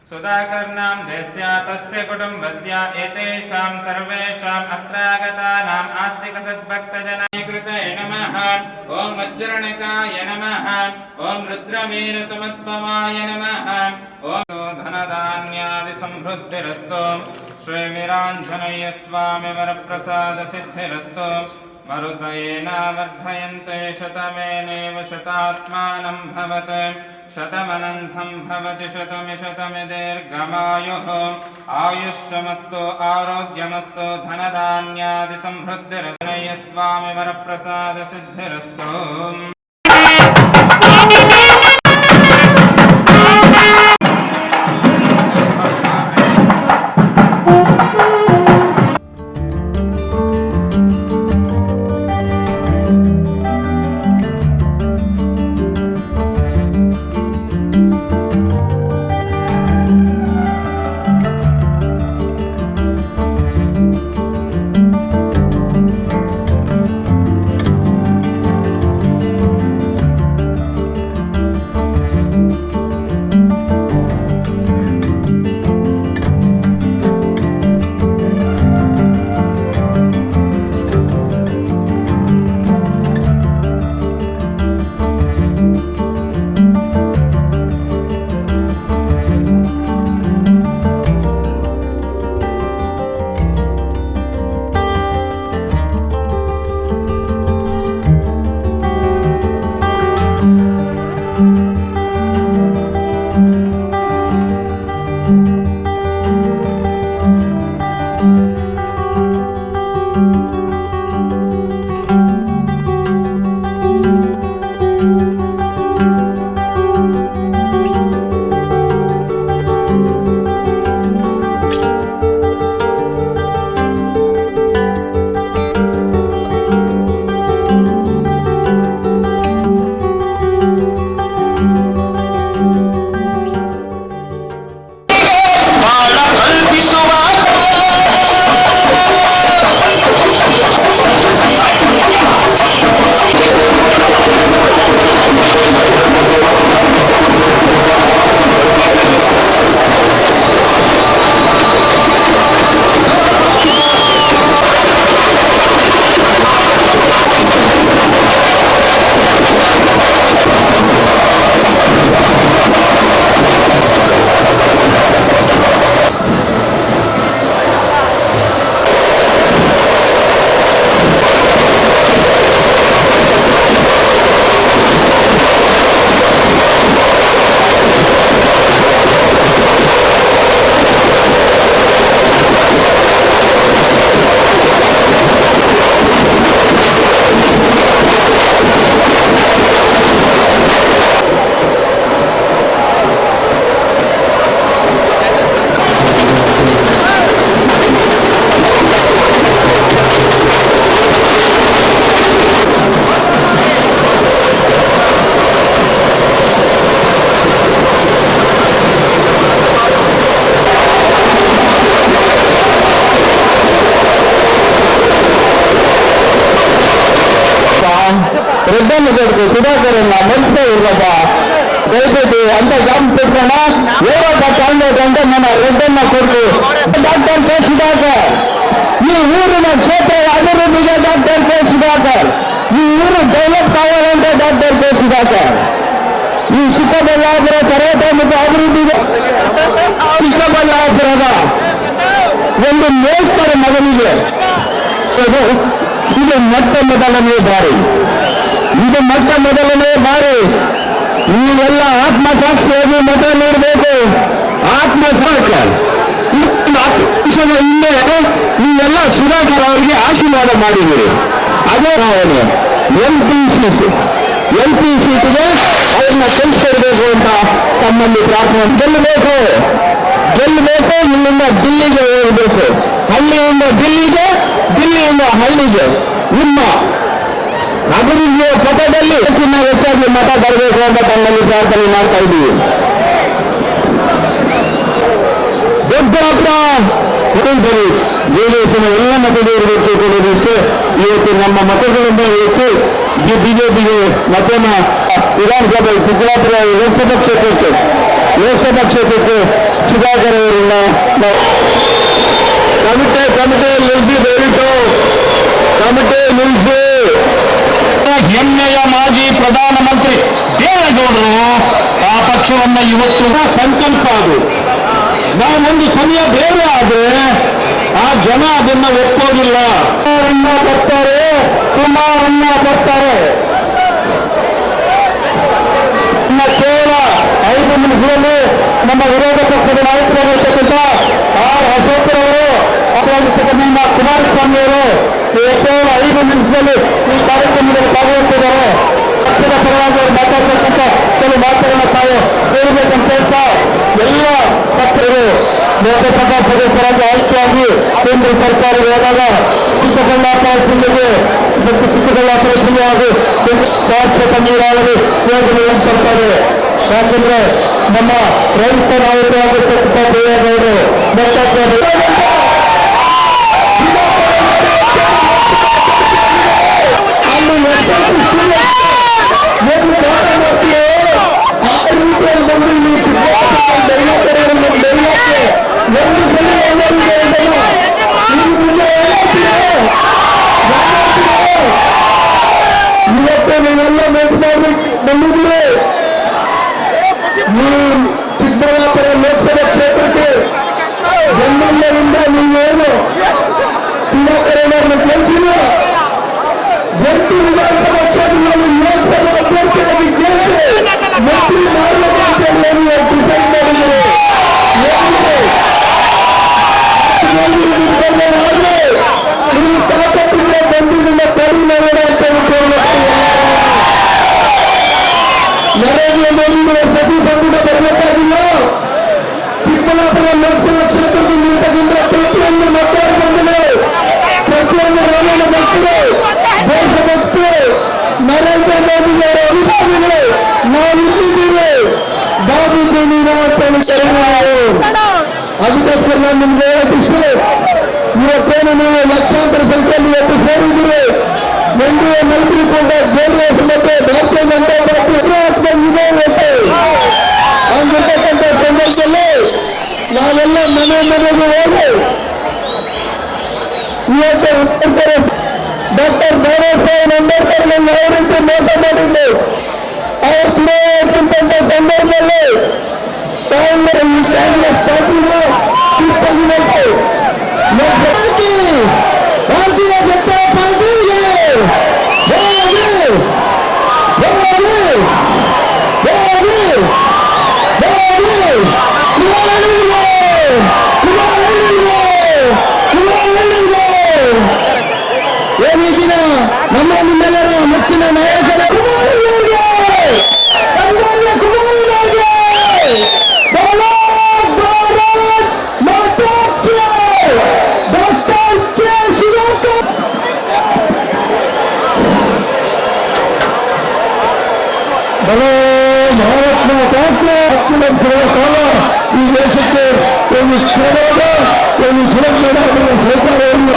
सुधाकर्णां देस्य तस्य कुटुम्बस्य एतेषां सर्वेषाम् अत्रागतानाम् आस्तिकसद्भक्तजनाय कृते नमः। ॐ वज्रणिकाय नमः। ॐ रुद्रवीरसमुद्भवाय नमः। ॐ धनधान्यादिसमृद्धिरस्तु। श्रीवीराञ्जनेय स्वामी वरप्रसादसिद्धिरस्तु। मरुतयेन वर्धयन्ते शतमेनैव शतात्मानं भवत्। शतमनन्तं भवति शतमि दीर्घमायुः। आयुष्यमस्तु आरोग्यमस्तु धनधान्यादिसमृद्धिरस्तु। स्वामी वरप्रसादसिद्धिरस्तु। రెడ్డన్న కొడుకు సుధాకర్ మంచిగా ఇవ్వబ్బా దయచేసి అంత జాబ్ పెట్టుకున్న ఏదో క్యాండిడేట్ అంటే మన రెడ్డన్న కొడుకు డాక్టర్ కె సుధాకర్. ఈ ఊరిన క్షేత్ర అభివృద్ధిగా డాక్టర్ కె సుధాకర్. ఈ ఊరు డెవలప్ కావాలంటే డాక్టర్ కె సుధాకర్. ಈ ಚಿಕ್ಕಬಳ್ಳಾಪುರ ಸರ್ವತೋಮುಖ ಅಭಿವೃದ್ಧಿಗೆ ಚಿಕ್ಕಬಳ್ಳಾಪುರದ ಒಂದು ಮೇಸ್ತರ ಮಗನಿಗೆ ಇದು ಮೊಟ್ಟ ಮೊದಲನೇ ಬಾರಿ. ನೀವೆಲ್ಲ ಆತ್ಮಸಾಕ್ಷಿಯಾಗಿ ಮತ ನೀಡಬೇಕು. ಆತ್ಮಸಾಕ್ಷಿ ಹಿಂದೆ ನೀವೆಲ್ಲ ಸುಧಾಕರ್ ಅವರಿಗೆ ಆಶೀರ್ವಾದ ಮಾಡಿದ್ದೀರಿ. ಅದೇ ಅವನು ಎಂ.ಪಿ. ಸೀಟಿಗೆ ಅವ್ರನ್ನ ಕಳಿಸ್ಕೊಡ್ಬೇಕು ಅಂತ ತಮ್ಮಲ್ಲಿ ಪ್ರಾರ್ಥನೆ. ಗೆಲ್ಲಬೇಕು. ಇಲ್ಲಿಂದ ದಿಲ್ಲಿಗೆ ಹೋಗಬೇಕು. ಹಳ್ಳಿಯಿಂದ ದಿಲ್ಲಿಯಿಂದ ಹಳ್ಳಿಗೆ ನಿಮ್ಮ ಅಭಿವೃದ್ಧಿಯ ಪಥದಲ್ಲಿ ಹೆಚ್ಚಾಗಿ ಮತ ಬರಬೇಕು ಅಂತ ತಮ್ಮಲ್ಲಿ ಪ್ರಾರ್ಥನೆ ಮಾಡ್ತಾ ಇದ್ದೀವಿ. ದೊಡ್ಡಾಪುರ ಸರಿ ಜೆಡಿಎಸ್ನ ಎಲ್ಲ ಮತದಾರರಿಗೆ ಕೊಡೋದಷ್ಟೇ. ಇವತ್ತು ನಮ್ಮ ಮತಗಳನ್ನು ಎತ್ತಿ ಬಿಜೆಪಿಗೆ ಮತನ ವಿಧಾನಸಭೆ ಚಿಕ್ಕಬಳ್ಳಾಪುರ ಲೋಕಸಭಾ ಕ್ಷೇತ್ರಕ್ಕೆ ಲೋಕಸಭಾ ಕ್ಷೇತ್ರಕ್ಕೆ ಸುಧಾಕರ್ ಅವರನ್ನ ಕಮಿಟಿ ನಿಲ್ಲಿಸಿ, ದಯವಿಟ್ಟು ಕಮಿಟಿ ನಿಲ್ಲಿಸಿ. ಹೆಮ್ಮೆಯ ಮಾಜಿ ಪ್ರಧಾನಮಂತ್ರಿ ದೇವೇಗೌಡರು ಆ ಪಕ್ಷವನ್ನ ಇವತ್ತು ಸಂಕಲ್ಪ ಅದು. ನಾವೊಂದು ಸಮಯ ಬೇರೆ ಆದ್ರೆ ಆ ಜನ ಅದನ್ನ ಒಪ್ಪೋದಿಲ್ಲ. ಬರ್ತಾರೆ, ಕುಮಾರಣ್ಣ ಬರ್ತಾರೆ. ಕೇವಲ 5 ನಿಮಿಷದಲ್ಲಿ ನಮ್ಮ ವಿರೋಧ ಪಕ್ಷದ ನಾಯಕರಾಗಿರ್ತಕ್ಕಂಥ ಆರ್ ಅಶೋಕರವರು ನಮ್ಮ ಕುಮಾರಸ್ವಾಮಿ ಅವರು ಕೇವಲ 5 ನಿಮಿಷದಲ್ಲಿ ಈ ಕಾರ್ಯಕ್ರಮದಲ್ಲಿ ಭಾಗವಹಿಸಿದ್ದಾರೆ. ಪಕ್ಷದ ಪರವಾಗಿ ಅವರು ಮಾತಾಡ್ತಕ್ಕಂಥ ಕೆಲವು ಮಾತುಗಳನ್ನ ತಾವು ಹೇಳಬೇಕಂತ ಹೇಳ್ತಾ ಎಲ್ಲ ಪಕ್ಷರು ಲೋಕಸಭಾ ಸದಸ್ಯರಾಗಿ ಆಯ್ಕೆಯಾಗಿ ಕೇಂದ್ರ ಸರ್ಕಾರ ಹೋದಾಗ ಚಿಕ್ಕಬಳ್ಳಾಪುರ ಜಿಲ್ಲೆಗೆ ಮತ್ತು ಚಿಕ್ಕಬಳ್ಳಾಪುರ ಜಿಲ್ಲೆ ಹಾಗೂ ಶಾಶ್ವತ ನೀರಾವರಿ ಯೋಜನೆಯನ್ನು ತರ್ತಾರೆ. ಯಾಕಂದ್ರೆ ನಮ್ಮ ರೈತ ನಾಯಕರಾಗಿರ್ತಕ್ಕಂಥ ದೇವೇಗೌಡರು ಬಂದಿದ್ದೀರಿ. ಚಿಕ್ಕಬಳ್ಳಾಪುರ ಲೋಕಸಭಾ ಕ್ಷೇತ್ರಕ್ಕೆ ಬೆಂಗಳೂರಿನಿಂದ ನೀವೇನು ಸುಧಾಕರಣ್ಣವ್ರನ್ನ ಗೆಲ್ಸಿಲ್ಲ. 8 ವಿಧಾನಸಭಾ ಕ್ಷೇತ್ರದಲ್ಲಿ ಲೋಕಸಭಾ ಅಭ್ಯರ್ಥಿಯಾಗಿ ಗೆಲ್ಸಿ ಮಂತ್ರಿ ಮಾಡಬೇಕು ಅಂತೇಳಿ ನೀವು ಡಿಸೈಡ್ ಮಾಡಿದ್ದೀರಿ. ನೀವು ತಾಕತ್ತಿದ್ರೆ ಬಂದಿದ್ದ ತಡಿ ನೋಡೋಣ ಅಂತ ನರೇಂದ್ರ ಮೋದಿ ಸಚಿವ ಸಂಪುಟ ಬರಬೇಕಾಗಿಲ್ಲ. ಚಿಕ್ಕಬಳ್ಳಾಪುರ ಲೋಕಸಭಾ ಕ್ಷೇತ್ರದಲ್ಲಿ ನಿಂತಕ್ಕಿಂತ ಪ್ರತಿಯೊಂದು ಮತದಾರ ಬಂದಿದೆ, ಪ್ರತಿಯೊಂದು ರಮೇಣ ಭಕ್ತರು, ದೇಶಭಕ್ತರು, ನರೇಂದ್ರ ಮೋದಿಯವರ ಅಭಿಮಾನಿಗಳು ನಾವು ಇಲ್ಲಿದ್ದೀವಿ. ಬಾಬು ಜಮೀನ ಅಂತ ಕರೆಯುವರು. ಅದಕ್ಕೋಸ್ಕರ ನಾನು ನಿಮ್ಗೆ ಹೇಳೋದಿಷ್ಟು, ಇವತ್ತೇನು ನೀವು ಲಕ್ಷಾಂತರ ಸಂಖ್ಯೆಯಲ್ಲಿ ಇವತ್ತು ಸೇರಿದ್ದೀರಿ. ಎನ್ಡಿಎ ಮೈತ್ರಿಕೂಟ ಜೆಡಿಎಸ್ ಮತ್ತೆ ಭಾರತೀಯ ಜನತಾ ಪಾರ್ಟಿ ಹಂಗಿರ್ತಕ್ಕಂಥ ಸಂದರ್ಭದಲ್ಲಿ ನಾವೆಲ್ಲ ಮನೆಗೆ ಹೋಗಿ ಇವತ್ತು ಉತ್ತರ ಡಾಕ್ಟರ್ ಬಾಬಾ ಸಾಹೇಬ್ ಅಂಬೇಡ್ಕರ್ ಯಾವ ರೀತಿ ಮೋಸ ಮಾಡಿದ್ದು ಅವ್ರು ಚುನಾವಣೆಗಿಂತ ಸಂದರ್ಭದಲ್ಲಿ ಈ ಕಾಂಗ್ರೆಸ್ ಪಾರ್ಟಿಗಳು ಭಾರತೀಯ ಜನತಾ ಪಾರ್ಟಿಗೆ ಏನಿದ್ದೀನ ನಮ್ಮ ನಿಮ್ಮೆಲ್ಲರ ಮೆಚ್ಚಿನ ನಾಯಕರ ಮಹಾರಾಷ್ಟ್ರ ಕಾಲ ಈ ದೇಶಕ್ಕೆ ಒಂದು ಸ್ಥಿರವಾದ ಒಂದು ಸುರಕ್ಷಿತ ಸರ್ಕಾರವನ್ನು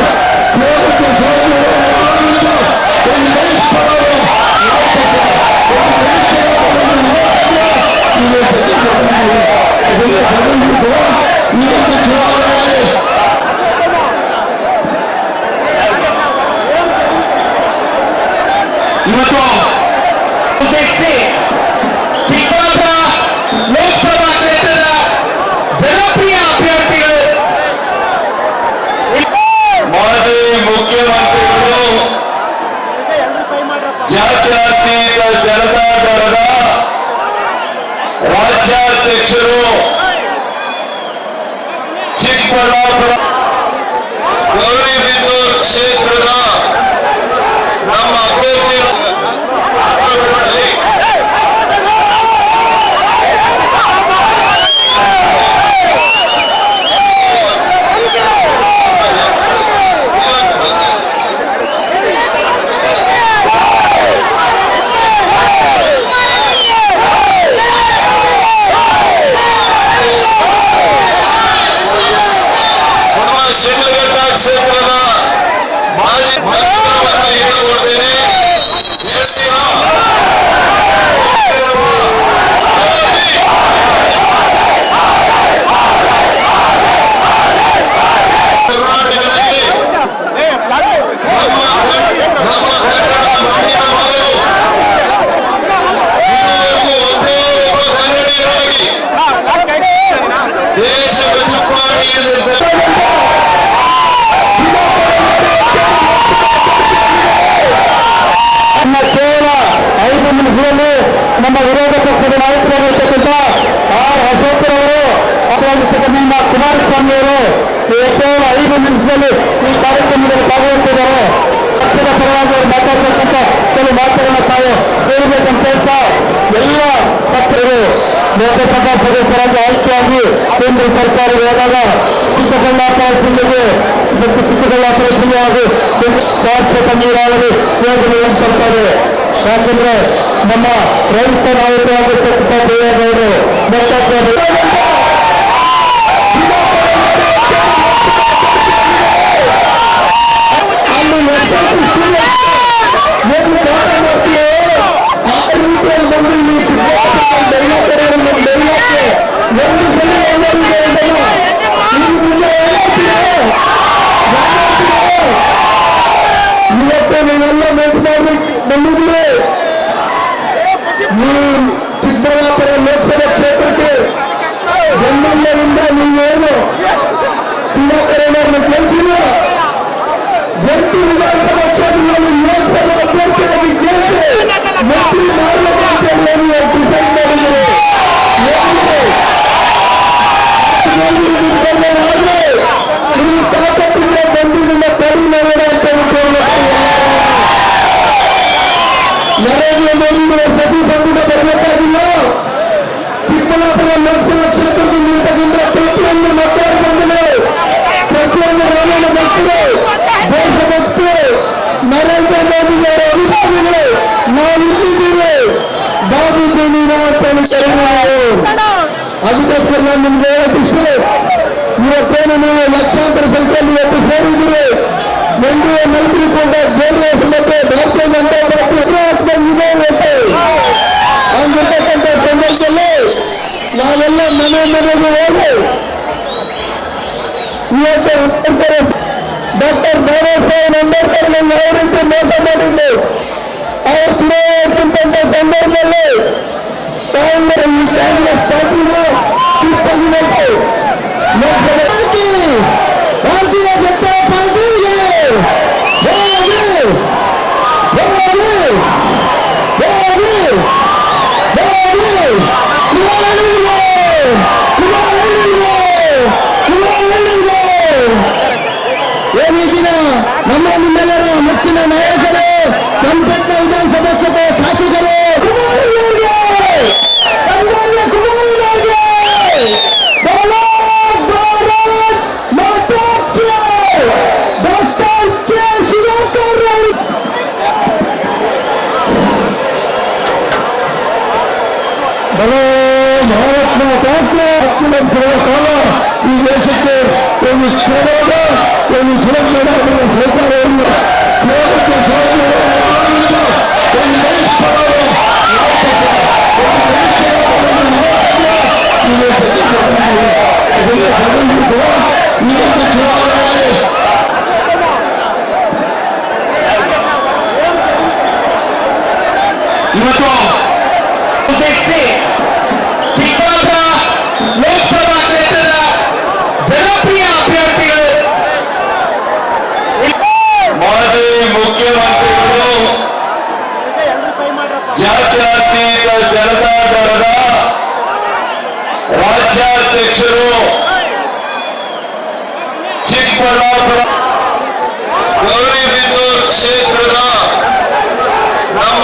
ಇವತ್ತು ಚಿಕ್ಕಬಳ್ಳಾಪುರ ಲೋಕಸಭಾ ಕ್ಷೇತ್ರದ ಜನಪ್ರಿಯ ಅಭ್ಯರ್ಥಿಗಳು ಮಾಜಿ ಮುಖ್ಯಮಂತ್ರಿಗಳು, ಜಾತ್ಯತೀತ ಜನತಾದಳದ ರಾಜ್ಯಾಧ್ಯಕ್ಷರು, ಚಿಕ್ಕಬಳ್ಳಾಪುರ ಗೌರಿಬಿದನೂರು ಕ್ಷೇತ್ರದ ನಮ್ಮ ಅಭ್ಯರ್ಥಿಗಳು ಶಿಡ್ಲಘಟ್ಟ ಕ್ಷೇತ್ರದ ಮಾಜಿ ಶಾಸಕರಿಂದ ಕುಮಾರಸ್ವಾಮಿ ಅವರು ಕೇವಲ 5 ನಿಮಿಷದಲ್ಲಿ ಈ ಕಾರ್ಯಕ್ರಮದಲ್ಲಿ ಭಾಗವಹಿಸಿದ್ದಾರೆ. ಪಕ್ಷದ ಪರವಾಗಿ ಅವರು ಮಾತಾಡ್ತಕ್ಕಂಥ ಕೆಲವು ಮಾತುಗಳನ್ನು ತಾವು ಕೇಳಬೇಕಂತ ಹೇಳ್ತಾ ಎಲ್ಲ ಪಕ್ಷರು ಲೋಕಸಭಾ ಸದಸ್ಯರಾಗಿ ಆಯ್ಕೆಯಾಗಿ ಕೇಂದ್ರ ಸರ್ಕಾರ ಹೋದಾಗ ಚಿಕ್ಕಬಳ್ಳಾಪುರ ಜಿಲ್ಲೆಗೆ ಮತ್ತು ಚಿಕ್ಕಬಳ್ಳಾಪುರ ಜಿಲ್ಲೆ ಹಾಗೂ ಶಾಶ್ವತ ನೀರಾವರಿ ಯೋಜನೆಯನ್ನು ತರ್ತಾರೆ. ಯಾಕಂದ್ರೆ ನಮ್ಮ ರೈತ ನಾಯಕರಾಗಿರ್ತಕ್ಕಂಥ ದೇವೇಗೌಡರು ಇವತ್ತು ನೀವೆಲ್ಲ ಮೇಲ್ಸಾಗಿ ಬಂದಿದ್ದೀರಿ. ಈ ಚಿಕ್ಕಬಳ್ಳಾಪುರ ಲೋಕಸಭಾ ಕ್ಷೇತ್ರಕ್ಕೆ ಬೆಂಗಳೂರಿನಿಂದ ನೀವೇನು ಸುಧಾಕರಣ್ಣವ್ರನ್ನ ಗೆಲ್ಸಿಲ್ಲ, 8 ವಿಧಾನಸಭಾ ಕ್ಷೇತ್ರದಲ್ಲಿ ಲೋಕಸಭಾ ಅಭ್ಯರ್ಥಿಯಾಗಿ ಗೆಲ್ಸಿ ಮಂತ್ರಿ ಮಾಡಬೇಕಂತೇಳಿ ನೀವು ಡಿಸೈಡ್ ಮಾಡಿದ್ದೀರಿ. ನೀವು ತಾಕತ್ತಿದ್ರೆ ಬಂದಿದ್ದ ಕಡಿ ನೋಡೋಣ ಅಂತ ನರೇಂದ್ರ ಮೋದಿ ಸಚಿವ ಸಂಪುಟ ಬರಬೇಕಾಗಿಲ್ಲ. ಚಿಕ್ಕಬಳ್ಳಾಪುರ ಲೋಕಸಭಾ ಕ್ಷೇತ್ರದಲ್ಲಿ ನಿಂತಕ್ಕಿಂತ ಪ್ರತಿಯೊಂದು ಮತದಾರ ಬಂದಿದೆ, ಪ್ರತಿಯೊಂದು ರಮೇಣ ಭಕ್ತರು, ದೇಶಭಕ್ತರು, ನರೇಂದ್ರ ಮೋದಿಯವರ ಅಭಿಮಾನಿಗಳು ನಾವು ಇಲ್ಲಿದ್ದೀವಿ. ಬಾಬು ಜಮೀನ ಅಂತ ಕರೆ ನಾವು ಅದಕ್ಕೋಸ್ಕರ ನಾನು ನಿಮ್ಗೆ ಹೇಳೋದಿಷ್ಟು, ಇವತ್ತೇನು ನೀವು ಲಕ್ಷಾಂತರ ಸಂಖ್ಯೆಯಲ್ಲಿ ಇವತ್ತು ಸೇರಿದ್ದೀರಿ. ಎನ್ಡಿಎ ಮೈತ್ರಿಕೂಟ ಜೆಡಿಎಸ್ ಮತ್ತೆ ಭಾರತೀಯ ಜನತಾ ಪಾರ್ಟಿ ಹಂಗಿರ್ತಕ್ಕಂಥ ಸಂದರ್ಭದಲ್ಲಿ ನಾವೆಲ್ಲ ಮನೆಗೆ ಹೋಗಿ ಇವತ್ತು ಉತ್ತರ ಡಾಕ್ಟರ್ ಬಾಬಾ ಸಾಹೇಬ್ ಅಂಬೇಡ್ಕರ್ ಯಾವ ರೀತಿ ಮೋಸ ಮಾಡಿದ್ದು ಅವ್ರು ಚುನಾವಣೆಗಿಂತ ಸಂದರ್ಭದಲ್ಲಿ ಈ ಕಾಂಗ್ರೆಸ್ ಪಾರ್ಟಿಗೆ ಭಾರತೀಯ ಜನತಾ ಪಾರ್ಟಿಗೆ ಈ ದಿನ ನಮ್ಮ ನಿಮ್ಮೆಲ್ಲರ ನೆಚ್ಚಿನ ನಾಯಕರು, ಸಂಪಟ್ಟ ವಿಧಾನಸಭಾ ಶಾಸಕರು ಭಾರತ ಕಾಲ ಈ ದೇಶಕ್ಕೆ ಒಂದು ಸ್ಥಿರವಾದ ಒಂದು ಸುರಕ್ಷಿತ ಸರ್ಕಾರವನ್ನು ಇವತ್ತು ಚಿಕ್ಕಬಳ್ಳಾಪುರ ಲೋಕಸಭಾ ಕ್ಷೇತ್ರದ ಜನಪ್ರಿಯ ಅಭ್ಯರ್ಥಿಗಳು ಮಾಜಿ ಮುಖ್ಯಮಂತ್ರಿಗಳು, ಜಾತ್ಯತೀತ ಜನತಾದಳದ ರಾಜ್ಯಾಧ್ಯಕ್ಷರು, ಚಿಕ್ಕಬಳ್ಳಾಪುರ ಗೌರಿಬಿದನೂರು ಕ್ಷೇತ್ರದ ನಮ್ಮ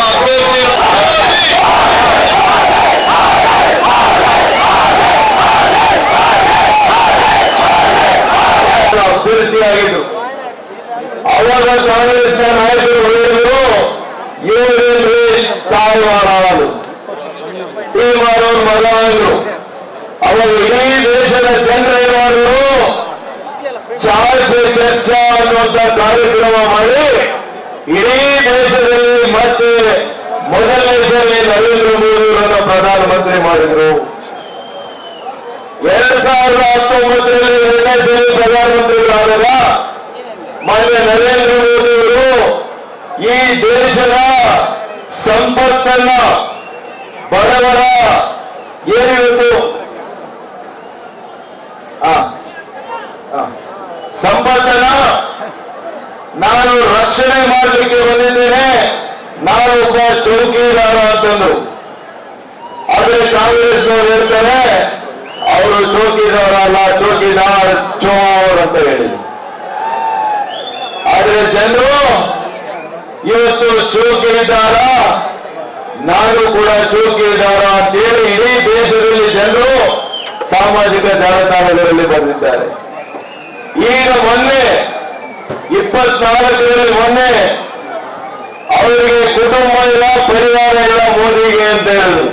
ಅಭ್ಯರ್ಥಿಯಾಗಿದ್ದು ಅವಾಗ ಕಾಂಗ್ರೆಸ್ನ ನಾಯಕರು ಹೇಳಿದ್ರು, ಇವರೇನ್ರಿ ಚಾಯ್ ಮಾಡೋದು, ಟೀ ಮಾಡೋರು ಮಗನವರು. ಅವಾಗ ಇಡೀ ದೇಶದ ಜನರು ಏನ್ ಮಾಡಿದ್ರು, ಚಾಯ್ ಪೇ ಚರ್ಚಾ ಅನ್ನುವಂತ ಕಾರ್ಯಕ್ರಮ ಮಾಡಿ ಇಡೀ ದೇಶದಲ್ಲಿ ಮತ್ತೆ ಮೊದಲನೇ ಸರಿ ನರೇಂದ್ರ ಮೋದಿ ಅವರನ್ನ ಪ್ರಧಾನಮಂತ್ರಿ ಮಾಡಿದ್ರು. 2019ರಲ್ಲಿ ಎರಡನೇ ಸರಿ ಪ್ರಧಾನಮಂತ್ರಿಗಳಾದಾಗ ಮಾನ್ಯ ನರೇಂದ್ರ ಮೋದಿ ಅವರು ಈ ದೇಶದ ಸಂಪತ್ತನ್ನ ಬಡವರ ಏನಿತ್ತು ಸಂಪತ್ತನ್ನ ನಾನು ರಕ್ಷಣೆ ಮಾಡಲಿಕ್ಕೆ ಬಂದಿದ್ದೇನೆ, ನಾನು ಒಬ್ಬ ಚೌಕಿದಾರ ಅಂತಂದ್ರು. ಆದ್ರೆ ಕಾಂಗ್ರೆಸ್ನವರು ಹೇಳ್ತಾರೆ ಅವರು ಚೌಕಿದಾರ ಅಲ್ಲ, ಚೌಕಿದಾರ್ ಚೋರ್ ಅಂತ ಹೇಳಿದ್ರು. ಆದ್ರೆ ಜನರು ಇವತ್ತು ಚೌಕಿದಾರ, ನಾನು ಕೂಡ ಚೌಕಿದಾರ ಅಂತೇಳಿ ಇಡೀ ದೇಶದಲ್ಲಿ ಜನರು ಸಾಮಾಜಿಕ ಜಾಲತಾಣಗಳಲ್ಲಿ ಬರೆದಿದ್ದಾರೆ. ಈಗ ಮೊನ್ನೆ 24ರಲ್ಲಿ ಮೊನ್ನೆ ಅವರಿಗೆ ಕುಟುಂಬ ಇಲ್ಲ, ಪರಿವಾರ ಇಲ್ಲ ಮೋದಿಗೆ ಅಂತ ಹೇಳಿದ್ರು.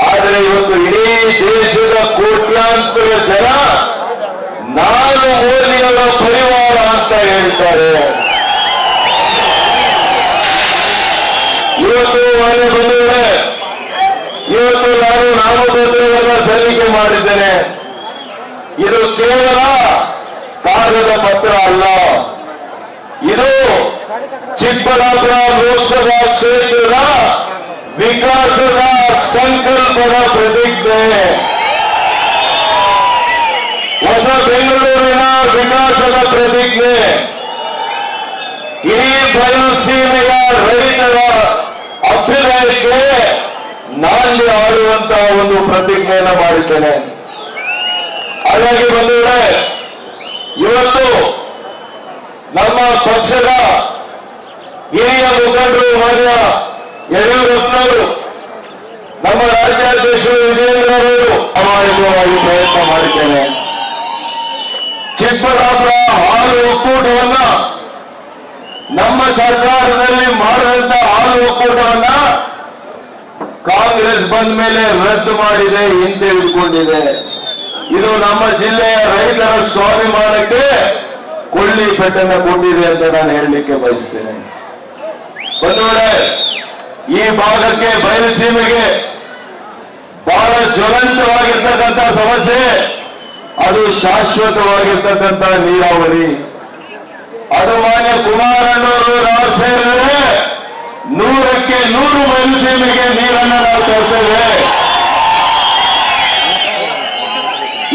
ಆದರೆ ಇವತ್ತು ಇಡೀ ದೇಶದ ಕೋಟ್ಯಾಂತರ ಜನ ನಾನು ಮೋದಿಯವರ ಪರಿವಾರ ಅಂತ ಹೇಳ್ತಾರೆ. ಇವತ್ತು ಮನೆ ಬಂದಿದೆ, ಇವತ್ತು ನಾನು ನಾಮಪತ್ರವನ್ನು ಸಲ್ಲಿಕೆ ಮಾಡಿದ್ದೇನೆ. ಇದು ಕೇವಲ ಕಾಗದ ಪತ್ರ ಅಲ್ಲ, ಇದು ಚಿಕ್ಕಬಳ್ಳಾಪುರ ಲೋಕಸಭಾ ಕ್ಷೇತ್ರದ ವಿಕಾಸದ ಸಂಕಲ್ಪದ ಪ್ರತಿಜ್ಞೆ. ಹೊಸ ಬೆಂಗಳೂರಿನ ವಿಕಾಸದ ಪ್ರತಿಜ್ಞೆ. ಇಡೀ ಬಯಲುಸೀಮೆಯ ರೈತರ ಅಭ್ಯುದಯಕ್ಕೆ ನಾಲ್ಕು ಆಡುವಂತಹ ಒಂದು ಪ್ರತಿಜ್ಞೆಯನ್ನು ಮಾಡಿದ್ದೇನೆ. ಹಾಗಾಗಿ ಬಂದಿದೆ, ಇವತ್ತು ನಮ್ಮ ಪಕ್ಷದ ಹಿರಿಯ ಮುಖಂಡರು ಮಾನ್ಯ ಯಡಿಯೂರಪ್ಪನವರು, ನಮ್ಮ ರಾಜ್ಯಾಧ್ಯಕ್ಷರು ವಿಜೇಂದ್ರ ಅವರು ಪ್ರಾಮಾಣಿಕವಾಗಿ ಪ್ರಯತ್ನ ಮಾಡಿದ್ದೇನೆ. ಚಿಕ್ಕಬಳ್ಳಾಪುರ ಹಾಲು ಒಕ್ಕೂಟವನ್ನ, ನಮ್ಮ ಸರ್ಕಾರದಲ್ಲಿ ಮಾಡಿದಂತ ಹಾಲು ಒಕ್ಕೂಟವನ್ನ ಕಾಂಗ್ರೆಸ್ ಬಂದ ಮೇಲೆ ರದ್ದು ಮಾಡಿದೆ, ಹಿಂತೆಗೆದುಕೊಂಡಿದೆ. ಇದು ನಮ್ಮ ಜಿಲ್ಲೆಯ ರೈತರ ಸ್ವಾಭಿಮಾನಕ್ಕೆ ಕೊಳ್ಳಿ ಪೆಟ್ಟನ್ನು ಕೊಟ್ಟಿದೆ ಅಂತ ನಾನು ಹೇಳಲಿಕ್ಕೆ ಬಯಸ್ತೇನೆ. ಬಂಧುಗಳೇ, ಈ ಭಾಗಕ್ಕೆ ಬಯಲುಸೀಮೆಗೆ ಬಹಳ ಜ್ವಲಂತವಾಗಿರ್ತಕ್ಕಂಥ ಸಮಸ್ಯೆ ಅದು ಶಾಶ್ವತವಾಗಿರ್ತಕ್ಕಂಥ ನೀರಾವರಿ. ಅದು ಮಾನ್ಯ ಕುಮಾರಣ್ಣವರು ನಾವು ಸೇರಿದರೆ 100ಕ್ಕೆ 100 ಬಯಲುಸೀಮೆಗೆ ನೀರನ್ನು ನಾವು ತರ್ತೇವೆ.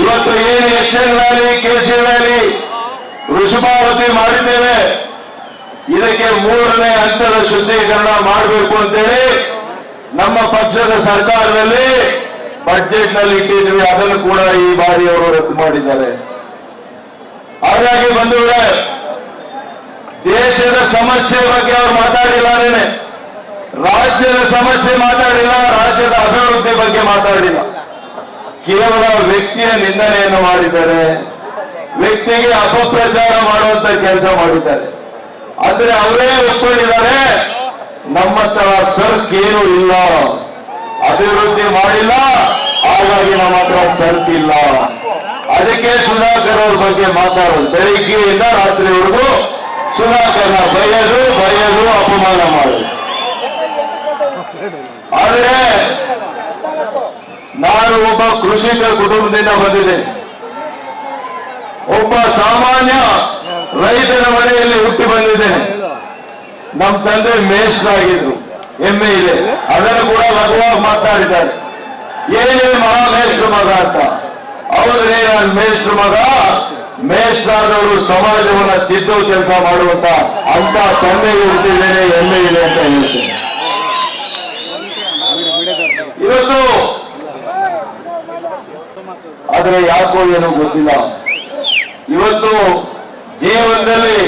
ಇವತ್ತು ಏನು HN valley, KC valley, Vrishabhavathi ಮಾಡಿದ್ದೇವೆ, ಇದಕ್ಕೆ 3ನೇ ಹಂತದ ಶುದ್ಧೀಕರಣ ಮಾಡಬೇಕು ಅಂತೇಳಿ ನಮ್ಮ ಪಕ್ಷದ ಸರ್ಕಾರದಲ್ಲಿ ಬಜೆಟ್ ನಲ್ಲಿ ಇಟ್ಟಿದ್ವಿ. ಅದನ್ನು ಕೂಡ ಈ ಬಾರಿ ಅವರು ರದ್ದು ಮಾಡಿದ್ದಾರೆ. ಹಾಗಾಗಿ ಬಂಧುಗಳೇ, ದೇಶದ ಸಮಸ್ಯೆ ಬಗ್ಗೆ ಅವರು ಮಾತಾಡಿಲ್ಲ, ರಾಜ್ಯದ ಸಮಸ್ಯೆ ಮಾತಾಡಿಲ್ಲ, ರಾಜ್ಯದ ಅಭಿವೃದ್ಧಿ ಬಗ್ಗೆ ಮಾತಾಡಿಲ್ಲ. ಕೇವಲ ವ್ಯಕ್ತಿಯ ನಿಂದನೆಯನ್ನು ಮಾಡಿದ್ದಾರೆ, ವ್ಯಕ್ತಿಗೆ ಅಪಪ್ರಚಾರ ಮಾಡುವಂತ ಕೆಲಸ ಮಾಡಿದ್ದಾರೆ. ಅಂದ್ರೆ ಅವರೇ ಒಪ್ಪಿಕೊಂಡಿದ್ದಾರೆ, ನಮ್ಮ ಹತ್ರ ಸರ್ಕ್ ಏನೂ ಇಲ್ಲ, ಅಭಿವೃದ್ಧಿ ಮಾಡಿಲ್ಲ, ಹಾಗಾಗಿ ನಮ್ಮ ಹತ್ರ ಸರ್ಕ್ ಇಲ್ಲ. ಅದಕ್ಕೆ ಸುಧಾಕರ್ ಅವ್ರ ಬಗ್ಗೆ ಮಾತಾಡೋದು, ಬೆಳಿಗ್ಗೆಯಿಂದ ರಾತ್ರಿವರೆಗೂ ಸುಧಾಕರ್ನ ಬೈಯೋದು ಅಪಮಾನ ಮಾಡೋದು. ಆದರೆ ನಾನು ಒಬ್ಬ ಕೃಷಿಕ ಕುಟುಂಬದಿಂದ ಬಂದಿದ್ದೇನೆ. ಒಬ್ಬ ಸಾಮಾನ್ಯ ರೈತನ ಮನೆಯಲ್ಲಿ ಹುಟ್ಟಿ ಬಂದಿದ್ದೇನೆ. ನಮ್ಮ ತಂದೆ ಮೇಷ್ಟ್ರಾಗಿದ್ರು, ಹೆಮ್ಮೆ ಇದೆ. ಅದನ್ನು ಕೂಡ ಲಘುವಾಗಿ ಮಾತಾಡಿದ್ದಾರೆ. ಏನೇ ಮಹಾ ಮೇಷ್ಟ್ರ ಮಗ ಅಂತ. ಅವರೇ ನಾನು ಮೇಷ್ಟ್ರ ಮಗ, ಮೇಷ್ಟ್ರಾದವರು ಸಮಾಜವನ್ನ ತಿದ್ದೋ ಕೆಲಸ ಮಾಡುವಂತ ಅಂತ ತಂದೆಗೆ ಹುಟ್ಟಿದ್ದೇನೆ, ಹೆಮ್ಮೆ ಇದೆ ಅಂತ ಹೇಳ್ತೇನೆ. ಇವತ್ತು ಆದ್ರೆ ಯಾಕೋ ಏನೋ ಗೊತ್ತಿಲ್ಲ, ಇವತ್ತು ಜೀವನದಲ್ಲಿ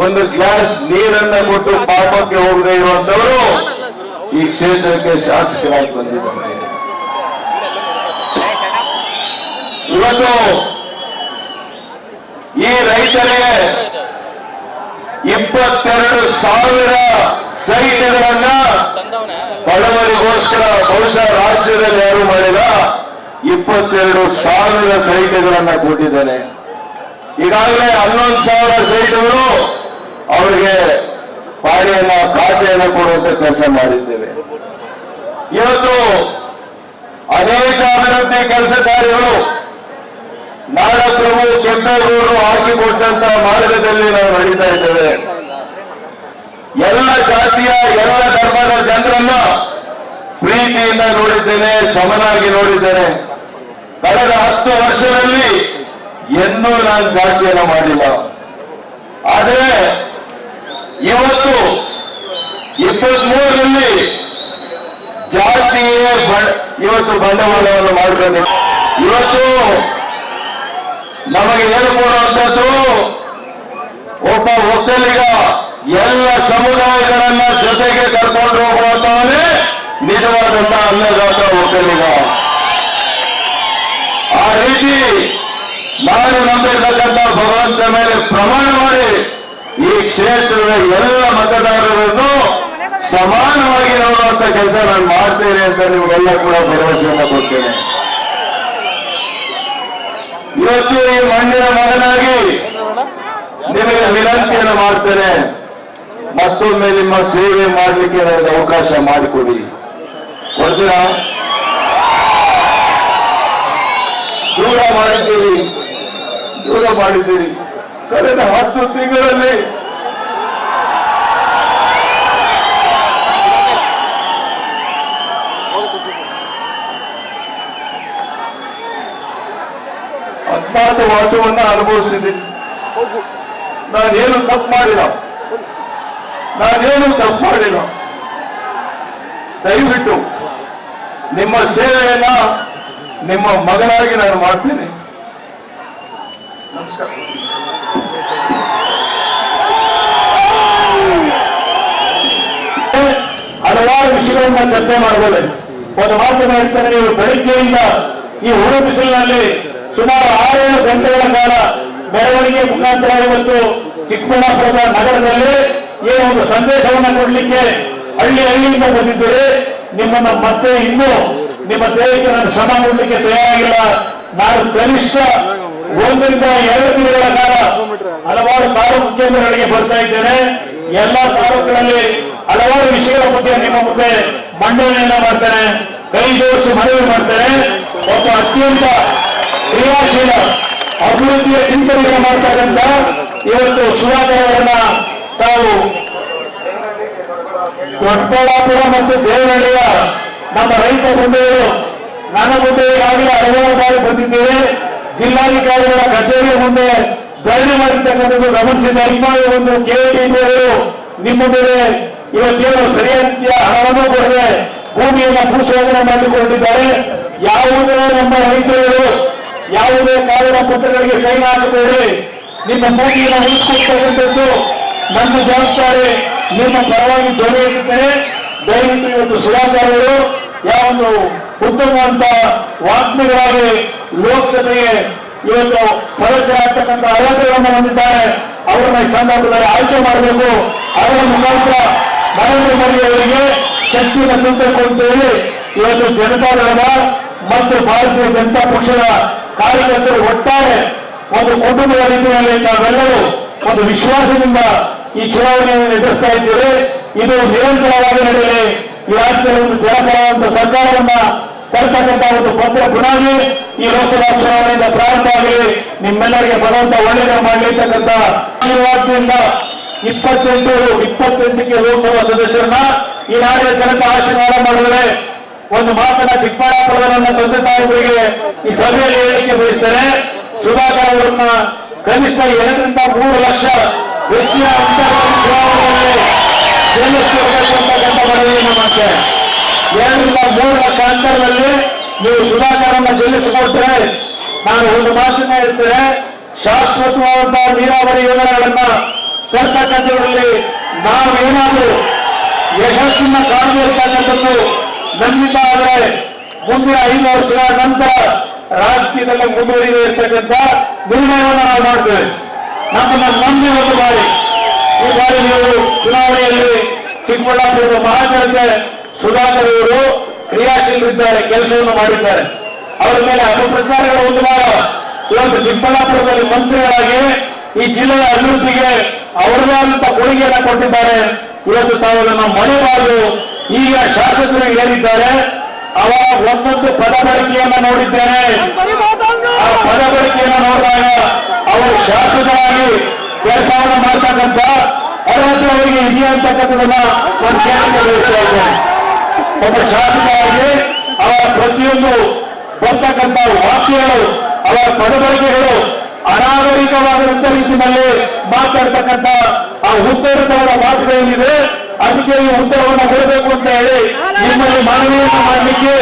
ಒಂದು ಗ್ಲಾಸ್ ನೀರನ್ನ ಕೊಟ್ಟು ಪಾಪಕ್ಕೆ ಹೋಗದೆ ಇರುವಂತವರು ಈ ಕ್ಷೇತ್ರಕ್ಕೆ ಶಾಸಕರಾಗಿ ಬಂದಿದ್ದಾರೆ. ಇವತ್ತು ಈ ರೈತರಿಗೆ 22,000 ಸೈಟ್ಗಳನ್ನ ಬಡವರಿಗೋಸ್ಕರ ಬಹುಶಃ ರಾಜ್ಯದಲ್ಲಿ ಯಾರು ಮಾಡಿದ 22,000 ಸೈಟ್ಗಳನ್ನ ಕೊಟ್ಟಿದ್ದೇನೆ. ಈಗಾಗಲೇ 11,000 ಸೈಟ್ಗಳು ಅವರಿಗೆ ಪಾಣಿಯನ್ನ ಖಾತೆಯನ್ನು ಕೊಡುವಂತ ಕೆಲಸ ಮಾಡಿದ್ದೇವೆ. ಇವತ್ತು ಅನೇಕ ಅಭಿವೃದ್ಧಿ ಕೆಲಸ ಕಾರ್ಯಗಳು ನಾಡಪ್ರಭು ಕೆಂಪೇಗೌಡರು ಹಾಕಿಕೊಟ್ಟಂತ ಮಾರ್ಗದಲ್ಲಿ ನಾವು ನಡೀತಾ ಇದ್ದೇವೆ. ಎಲ್ಲ ಜಾತಿಯ ಎಲ್ಲ ಧರ್ಮದ ಜನರನ್ನ ಪ್ರೀತಿಯಿಂದ ನೋಡಿದ್ದೇನೆ, ಸಮನಾಗಿ ನೋಡಿದ್ದೇನೆ. ಕಳೆದ 10 ವರ್ಷದಲ್ಲಿ ಎಂದೂ ನಾನು ಜಾತಿಯನ್ನು ಮಾಡಿಲ್ಲ. ಆದರೆ ಇವತ್ತು 23ರಲ್ಲಿ ಜಾತಿಯೇ ಇವತ್ತು ಬಂಡವಾಳವನ್ನು ಮಾಡಿಕೊಂಡಿದೆ. ಇವತ್ತು ನಮಗೆ ಹೇಳಿಕೊಡುವಂಥದ್ದು ಒಬ್ಬ ಒಕ್ಕಲಿಗ ಎಲ್ಲ ಸಮುದಾಯಗಳನ್ನ ಜೊತೆಗೆ ಕರ್ಕೊಂಡು ಹೋಗುವಂತವನೇ ನಿಜವಾದಂತಹ ಅನ್ನದಾತ ಒಕ್ಕಲಿಗ. ಆ ರೀತಿ ನಾನು ನಂಬಿರ್ತಕ್ಕಂಥ ಭಗವಂತ ಮೇಲೆ ಪ್ರಮಾಣ ಮಾಡಿ ಈ ಕ್ಷೇತ್ರದ ಎಲ್ಲ ಮತದಾರರನ್ನು ಸಮಾನವಾಗಿ ನೋಡುವಂತ ಕೆಲಸ ನಾನು ಮಾಡ್ತೇನೆ ಅಂತ ನಿಮಗೆಲ್ಲ ಕೂಡ ಭರವಸೆಯನ್ನು ಕೊಡ್ತೇನೆ. ಇವತ್ತು ಈ ಮಣ್ಣಿನ ಮಗನಾಗಿ ನಿಮಗೆ ವಿನಂತಿಯನ್ನು ಮಾಡ್ತೇನೆ, ಮತ್ತೊಮ್ಮೆ ನಿಮ್ಮ ಸೇವೆ ಮಾಡಲಿಕ್ಕೆ ನನಗೆ ಅವಕಾಶ ಮಾಡಿಕೊಡಿ. ಕೊಡ್ತೀರಾ? ದೂರ ಮಾಡಿದ್ದೀರಿ ಕಳೆದ 10 ತಿಂಗಳಲ್ಲಿ ಅಜ್ಞಾತ ವಾಸವನ್ನ ಅನುಭವಿಸಿದ್ದೀನಿ. ನಾನೇನು ತಪ್ಪು ಮಾಡಿಲ್ಲ. ದಯವಿಟ್ಟು ನಿಮ್ಮ ಸೇವೆಯನ್ನ ನಿಮ್ಮ ಮಗನಾಗಿ ನಾನು ಮಾಡ್ತೇನೆ. ನಮಸ್ಕಾರ. ಹಲವಾರು ವಿಷಯಗಳನ್ನ ಚರ್ಚೆ ಮಾಡಬಹುದು. ಒಂದು ಮಾತನ್ನು ಹೇಳ್ತಾರೆ, ನೀವು ಬೆಳಿಗ್ಗೆಯಿಂದ ಈ ಹುಳು ಬಿಸಿಲಿನಲ್ಲಿ ಸುಮಾರು 6-7 ಗಂಟೆಗಳ ಕಾಲ ಮೆರವಣಿಗೆ ಮುಖಾಂತರ ಇವತ್ತು ಚಿಕ್ಕಬಳ್ಳಾಪುರದ ನಗರದಲ್ಲಿ ಈ ಒಂದು ಸಂದೇಶವನ್ನು ಕೊಡ್ಲಿಕ್ಕೆ ಹಳ್ಳಿಯಿಂದ ಬಂದಿದ್ದೀರಿ. ನಿಮ್ಮನ್ನ ಮತ್ತೆ ಇನ್ನೂ ನಿಮ್ಮ ದೇಹಕ್ಕೆ ನಾನು ಶ್ರಮ ಕೊಡ್ಲಿಕ್ಕೆ ತಯಾರಾಗಿಲ್ಲ. ನಾನು ಕನಿಷ್ಠ 1 ರಿಂದ 2 ದಿನಗಳ ಕಾಲ ಹಲವಾರು ತಾಲೂಕು ಕೇಂದ್ರಗಳಿಗೆ ಬರ್ತಾ ಇದ್ದೇನೆ. ಎಲ್ಲ ತಾಲೂಕುಗಳಲ್ಲಿ ಹಲವಾರು ವಿಷಯಗಳ ಬಗ್ಗೆ ನಿಮ್ಮ ಮುಂದೆ ಮಂಡನೆಯನ್ನ ಮಾಡ್ತೇನೆ, ಕೈ ಜೋಡಿಸಿ ಮನವಿ ಮಾಡ್ತೇನೆ. ಒಬ್ಬ ಅತ್ಯಂತ ಕ್ರಿಯಾಶೀಲ ಅಭಿವೃದ್ಧಿಯ ಚಿಂತನೆಯನ್ನು ಮಾಡ್ತಕ್ಕಂಥ ಇವತ್ತು ಸುಧಾಕರ್ ಅವರನ್ನ ತಾವು ದೊಡ್ಡಬಳ್ಳಾಪುರ ಮತ್ತು ದೇವನಹಳ್ಳಿಯ ನಮ್ಮ ರೈತ ಬಂಧುಗಳು ನನ್ನ ಮುಂದೆ ಈಗಾಗಲೇ 60 ಬಾರಿ ಬಂದಿದ್ದೇವೆ. ಜಿಲ್ಲಾಧಿಕಾರಿಗಳ ಕಚೇರಿಯ ಮುಂದೆ ಧರಣಿ ಮಾಡಿರ್ತಕ್ಕಂಥದ್ದು ಗಮನಿಸಿದ ಒಂದು ಕೆಟಿಗಳು ನಿಮ್ಮ ಮೇಲೆ ಇವತ್ತೇನು ಸರಿಯಾದ ರೀತಿಯ ಹಣವನ್ನು ಕೊಡದೆ ಭೂಮಿಯನ್ನು ಭೂಶೋಧನೆ ಮಾಡಿಕೊಂಡಿದ್ದಾರೆ. ಯಾವುದೇ ನಮ್ಮ ರೈತರುಗಳು ಯಾವುದೇ ಕಾನೂನು ಪತ್ರಗಳಿಗೆ ಸೈನ್ ಹಾಕಬೇಡಿ. ನಿಮ್ಮ ಭೂಮಿಯನ್ನು ಉಳಿಸಿಕೊಳ್ತಕ್ಕಂಥದ್ದು ನನ್ನ ಜವಾಬ್ದಾರಿ. ನಿಮ್ಮ ಪರವಾಗಿ ಧ್ವನಿ ಎತ್ತುತ್ತೇನೆ. ದಯವಿಟ್ಟು ಇವತ್ತು ಸುಧಾಕರ್ ಅವರು ಯಾವೊಂದು ಉತ್ತಮವಾದ ವಾಗ್ಮಿಗಳಾಗಿ ಲೋಕಸಭೆಗೆ ಇವತ್ತು ಸದಸ್ಯರಾಗ್ತಕ್ಕಂಥ ಅರ್ಹತೆಗಳನ್ನು ಹೊಂದಿದ್ದಾರೆ. ಅವರನ್ನ ಈ ಸಂದರ್ಭದಲ್ಲಿ ಆಯ್ಕೆ ಮಾಡಬೇಕು. ಅವರ ಮುಖಾಂತರ ನರೇಂದ್ರ ಮೋದಿ ಅವರಿಗೆ ಶಕ್ತಿಯನ್ನು ತುಂಬಬೇಕು. ಇವತ್ತು ಜನತಾದಳದ ಮತ್ತು ಭಾರತೀಯ ಜನತಾ ಪಕ್ಷದ ಕಾರ್ಯಕರ್ತರು ಒಟ್ಟಾರೆ ಒಂದು ಕುಟುಂಬದ ರೀತಿಯಲ್ಲಿ ನಾವೆಲ್ಲರೂ ಒಂದು ವಿಶ್ವಾಸದಿಂದ ಈ ಚುನಾವಣೆಯನ್ನು ಎದುರಿಸ್ತಾ ಇದ್ದೇವೆ. ಇದು ನಿರಂತರವಾಗಿ ನಡೆಯಲಿ. ಈ ರಾಜ್ಯದಲ್ಲಿ ಒಂದು ಜನಪರವಾದಂತಹ ಸರ್ಕಾರವನ್ನ ತರ್ತಕ್ಕಂಥ ಒಂದು ಪತ್ರ ಬುನಾದಿ ಈ ಲೋಕಸಭಾ ಚುನಾವಣೆಯಿಂದ ಪ್ರಾರಂಭ ಆಗಲಿ. ನಿಮ್ಮೆಲ್ಲರಿಗೆ ಭಗವಂತ ಒಳ್ಳೆಯದನ್ನು ಮಾಡಲಿರ್ತಕ್ಕಂಥ ಆಶೀರ್ವಾದದಿಂದ 28ಕ್ಕೆ ಲೋಕಸಭಾ ಸದಸ್ಯರನ್ನ ಈ ನಾಡಿನ ಜನತೆ ಆಶೀರ್ವಾದ ಮಾಡಿದರೆ ಒಂದು ಮಾತನ್ನ ಚಿಕ್ಕಬಳ್ಳಾಪುರದ ನನ್ನ ತಂದೆ ತಾಯಿಗಳಿಗೆ ಈ ಸಭೆಯಲ್ಲಿ ಹೇಳಲಿಕ್ಕೆ ಬಯಸ್ತೇನೆ. ಸುಧಾಕರ್ ಅವರನ್ನ ಕನಿಷ್ಠ 2 ರಿಂದ 3 ಲಕ್ಷ ಹೆಚ್ಚಿನ ಚುನಾವಣೆಯಲ್ಲಿ ಗೆಲ್ಲಿಸಬೇಕಂತಕ್ಕಂಥ ಮನವಿಯನ್ನು ಮಾಡ್ತೇನೆ. 2 ರಿಂದ 3 ಲಕ್ಷ ಅಂತರದಲ್ಲಿ ನೀವು ಸುಧಾಕರನ್ನ ಗೆಲ್ಲಿಸಿಕೊಟ್ರೆ ನಾನು ಒಂದು ಮಾತನ್ನ ಹೇಳ್ತೇನೆ, ಶಾಶ್ವತವಾದಂತಹ ನೀರಾವರಿ ಯೋಜನೆಗಳನ್ನ ತರ್ತಕ್ಕಂಥದ್ರಲ್ಲಿ ನಾವೇನಾದ್ರೂ ಯಶಸ್ಸನ್ನ ಕಾಣಬೇಕಂತಕ್ಕಂಥದ್ದು ನನ್ನಿಂದ ಆದರೆ ಮುಂದಿನ 5 ವರ್ಷಗಳ ನಂತರ ರಾಜಕೀಯದಲ್ಲಿ ಮುಂದುವರಿದೇ ಇರ್ತಕ್ಕಂಥ ನಿರ್ಣಯವನ್ನು ನಾವು ಮಾಡ್ತೇವೆ. ನಮ್ಮನ್ನ ನಂಬಿ ಒಂದು ಬಾರಿ ಈ ಬಾರಿ ನೀವು ಚುನಾವಣೆಯಲ್ಲಿ ಚಿಕ್ಕಬಳ್ಳಾಪುರದ ಮಹಾಜನತೆ ಸುಧಾಕರ್ ಅವರು ಕ್ರಿಯಾಶೀಲರಿದ್ದಾರೆ, ಕೆಲಸವನ್ನು ಮಾಡಿದ್ದಾರೆ. ಅವರ ಮೇಲೆ ಅಪಪ್ರಚಾರಗಳ ಒಂದು ವಾರ ಇವತ್ತು ಚಿಕ್ಕಬಳ್ಳಾಪುರದಲ್ಲಿ ಮಂತ್ರಿಗಳಾಗಿ ಈ ಜಿಲ್ಲೆಯ ಅಭಿವೃದ್ಧಿಗೆ ಅವರದೇ ಆದಂತಹ ಕೊಡುಗೆಯನ್ನು ಕೊಟ್ಟಿದ್ದಾರೆ. ಇವತ್ತು ತಾವು ನಮ್ಮ ಮನೆಬಾಳು ಈಗ ಶಾಸಕರಿಗೆ ಹೇಳಿದ್ದಾರೆ. ಅವರ ಒಂದೊಂದು ಪದ ಬಳಕೆಯನ್ನು ನೋಡಿದ್ದೇನೆ. ಆ ಪದ ಬಳಕೆಯನ್ನು ನೋಡಿದಾಗ ಅವರು ಶಾಸಕರಾಗಿ ಕೆಲಸವನ್ನು ಮಾಡ್ತಕ್ಕಂಥ ಅರ್ಹತೆ ಅವರಿಗೆ ಇದೆಯಾ ಅಂತಕ್ಕಂಥದನ್ನ ನಾನು ಕೇಳಲಿಕ್ಕೆ ಬಯಸ್ತಾ ಇದ್ದೇನೆ. ಒಬ್ಬ ಶಾಸಕರಾಗಿ ಅವರ ಪ್ರತಿಯೊಂದು ಬರ್ತಕ್ಕಂಥ ವಾಕ್ಯಗಳು, ಅವರ ಪದ ಬಳಕೆಗಳು ಅನಾಗರಿಕವಾದಂತ ರೀತಿಯಲ್ಲಿ ಮಾತಾಡ್ತಕ್ಕಂಥ ಆ ಉತ್ತರದವರ ಮಾತುಗಳೇನಿದೆ ಅದಕ್ಕೆ ಈ ಉತ್ತರವನ್ನು ಕೊಡಬೇಕು ಅಂತ ಹೇಳಿ ನಿಮ್ಮಲ್ಲಿ ಮನವಿಯನ್ನು ಮಾಡಲಿಕ್ಕೆ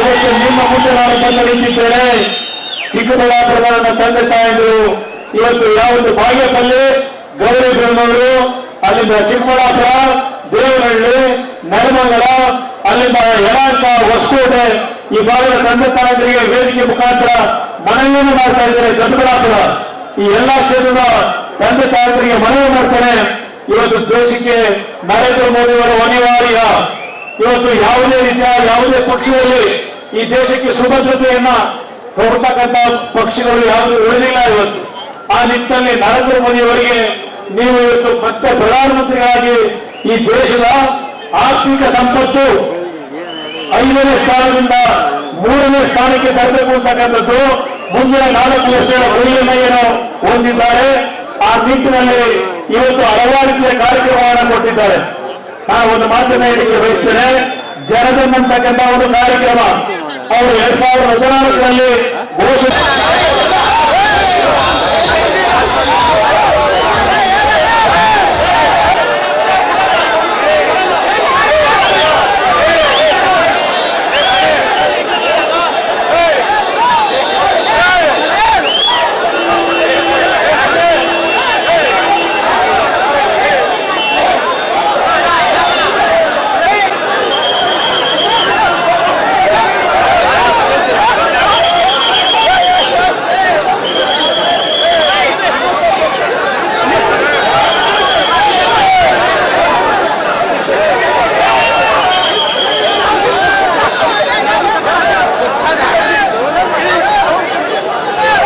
ಇವತ್ತು ನಿಮ್ಮ ಮುಂದೆ ನಾನು ಬಂದು ನಿಂತಿದ್ದೇನೆ. ಚಿಕ್ಕಬಳ್ಳಾಪುರದ ನನ್ನ ತಂದೆ ತಾಯಿಗಳು ಇವತ್ತು ಯಾವೊಂದು ಬಾಗೇಪಲ್ಲಿ, ಗೌರಿಬಿದನೂರು, ಅಲ್ಲಿಂದ ಚಿಕ್ಕಬಳ್ಳಾಪುರ, ದೇವನಹಳ್ಳಿ, ನೆಲಮಂಗಲ, ಅಲ್ಲಿಂದ ಯಲಹಂಕ, ಹೊಸಕೋಟೆ ಈ ಭಾಗದ ತಂದೆ ತಾಯಿಗಳಿಗೆ ವೇದಿಕೆ ಮುಖಾಂತರ ಮನವಿಯನ್ನು ಮಾಡ್ತಾ ಇದ್ದಾರೆ. ದೊಡ್ಡಬಳ್ಳಾಪುರ ಈ ಎಲ್ಲಾ ಕ್ಷೇತ್ರದ ತಂದೆ ತಾಯಿಗಳಿಗೆ ಮನವಿ ಮಾಡ್ತಾರೆ. ಇವತ್ತು ದೇಶಕ್ಕೆ ನರೇಂದ್ರ ಮೋದಿ ಅವರು ಅನಿವಾರ್ಯ. ಇವತ್ತು ಯಾವುದೇ ರೀತಿಯ ಯಾವುದೇ ಪಕ್ಷದಲ್ಲಿ ಈ ದೇಶಕ್ಕೆ ಸುಭದ್ರತೆಯನ್ನ ಕೊಡ್ತಕ್ಕಂಥ ಪಕ್ಷಗಳು ಯಾವುದು ಉಳಿದಿಲ್ಲ. ಇವತ್ತು ಆ ನಿಟ್ಟಿನಲ್ಲಿ ನರೇಂದ್ರ ಮೋದಿ ಅವರಿಗೆ ನೀವು ಇವತ್ತು ಮತ್ತೆ ಪ್ರಧಾನಮಂತ್ರಿಗಳಾಗಿ ಈ ದೇಶದ ಆರ್ಥಿಕ ಸಂಪತ್ತು 5ನೇ ಸ್ಥಾನದಿಂದ 3ನೇ ಸ್ಥಾನಕ್ಕೆ ತರಬೇಕು ಅಂತಕ್ಕಂಥದ್ದು ಮುಂದಿನ 4 ವರ್ಷಗಳ ಪರಿಗಣನೆಯನ್ನು ಹೊಂದಿದ್ದಾರೆ. ಆ ನಿಟ್ಟಿನಲ್ಲಿ ಇವತ್ತು ಹಲವಾರು ರೀತಿಯ ಕಾರ್ಯಕ್ರಮವನ್ನು ಕೊಟ್ಟಿದ್ದಾರೆ. ನಾನು ಒಂದು ಮಾತನ್ನ ಹೇಳಿಕೆ ಬಯಸ್ತೇನೆ. ಜನಧನ್ ಅಂತಕ್ಕಂಥ ಒಂದು ಕಾರ್ಯಕ್ರಮ ಅವರು 2014ರಲ್ಲಿ ಘೋಷಣೆ